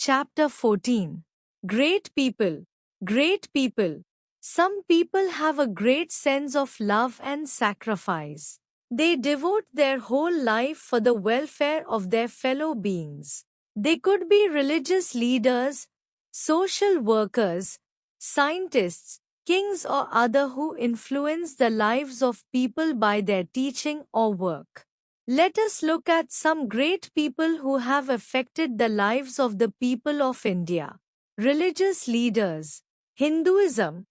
Chapter 14. Great People. Great people. Some people have a great sense of love and sacrifice. They devote their whole life for the welfare of their fellow beings. They could be religious leaders, social workers, scientists, kings or other who influence the lives of people by their teaching or work. Let us look at some great people who have affected the lives of the people of India. Religious leaders. Hinduism.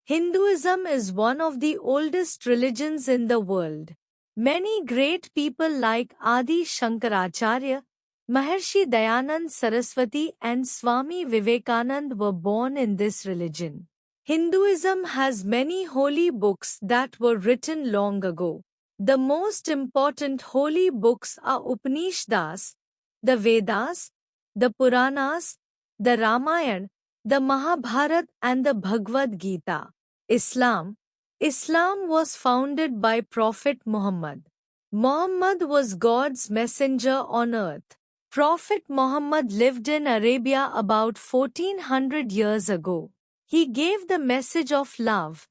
Hinduism is one of the oldest religions in the world. Many great people like Adi Shankaracharya, Maharshi Dayanand Saraswati and Swami Vivekanand were born in this religion. Hinduism has many holy books that were written long ago. The most important holy books are Upanishads, the Vedas, the Puranas, the Ramayana, the Mahabharata and the Bhagavad Gita. Islam. Islam was founded by Prophet Muhammad. Muhammad was God's messenger on earth. Prophet Muhammad lived in Arabia about 1400 years ago. He gave the message of love,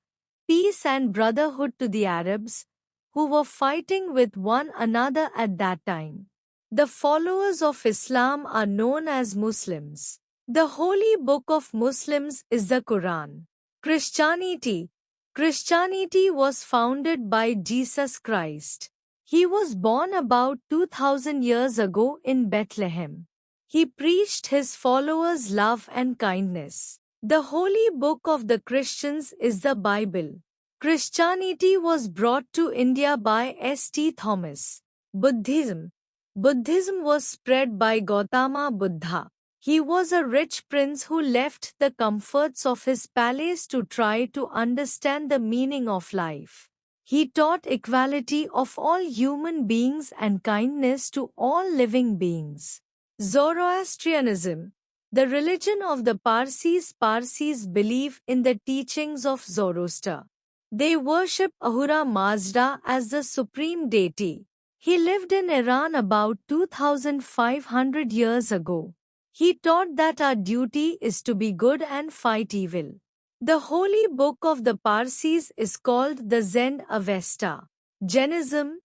peace and brotherhood to the Arabs, who were fighting with one another at that time. The followers of Islam are known as Muslims. The holy book of Muslims is the Quran. Christianity. Christianity was founded by Jesus Christ. He was born about 2000 years ago in Bethlehem. He preached his followers love and kindness. The holy book of the Christians is the Bible. Christianity was brought to India by St. Thomas. Buddhism. Buddhism was spread by Gautama Buddha. He was a rich prince who left the comforts of his palace to try to understand the meaning of life. He taught equality of all human beings and kindness to all living beings. Zoroastrianism. The religion of the Parsis. Parsis believe in the teachings of Zoroaster. They worship Ahura Mazda as the supreme deity. He lived in Iran about 2500 years ago. He taught that our duty is to be good and fight evil. The holy book of the Parsis is called the Zend Avesta. Jainism.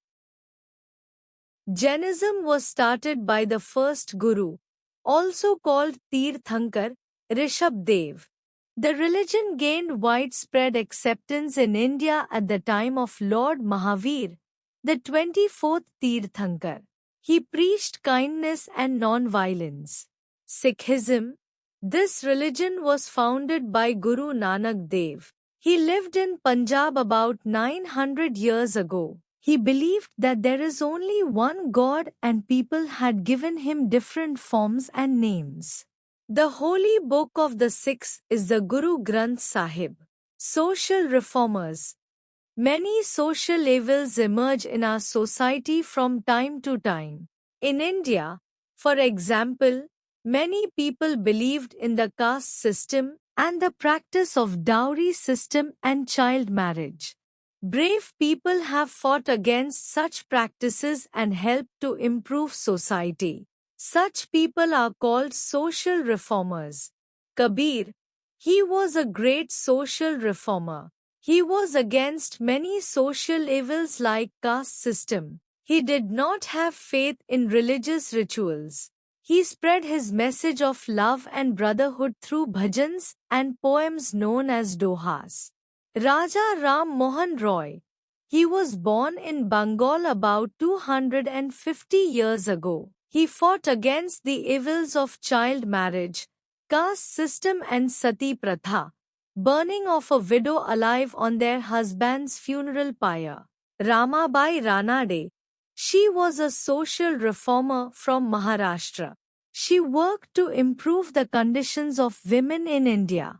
Jainism was started by the first Guru, also called Tirthankar, Rishabdev. The religion gained widespread acceptance in India at the time of Lord Mahavir, the 24th Tirthankar. He preached kindness and non-violence. Sikhism. This religion was founded by Guru Nanak Dev. He lived in Punjab about 900 years ago. He believed that there is only one God and people had given him different forms and names. The holy book of the Sikhs is the Guru Granth Sahib. Social reformers. Many social evils emerge in our society from time to time. In India, for example, many people believed in the caste system and the practice of dowry system and child marriage. Brave people have fought against such practices and helped to improve society. Such people are called social reformers. Kabir. He was a great social reformer. He was against many social evils like caste system. He did not have faith in religious rituals. He spread his message of love and brotherhood through bhajans and poems known as dohas. Raja Ram Mohan Roy. He was born in Bengal about 250 years ago. He fought against the evils of child marriage, caste system and sati pratha, burning of a widow alive on their husband's funeral pyre. Ramabai Ranade. She was a social reformer from Maharashtra. She worked to improve the conditions of women in India.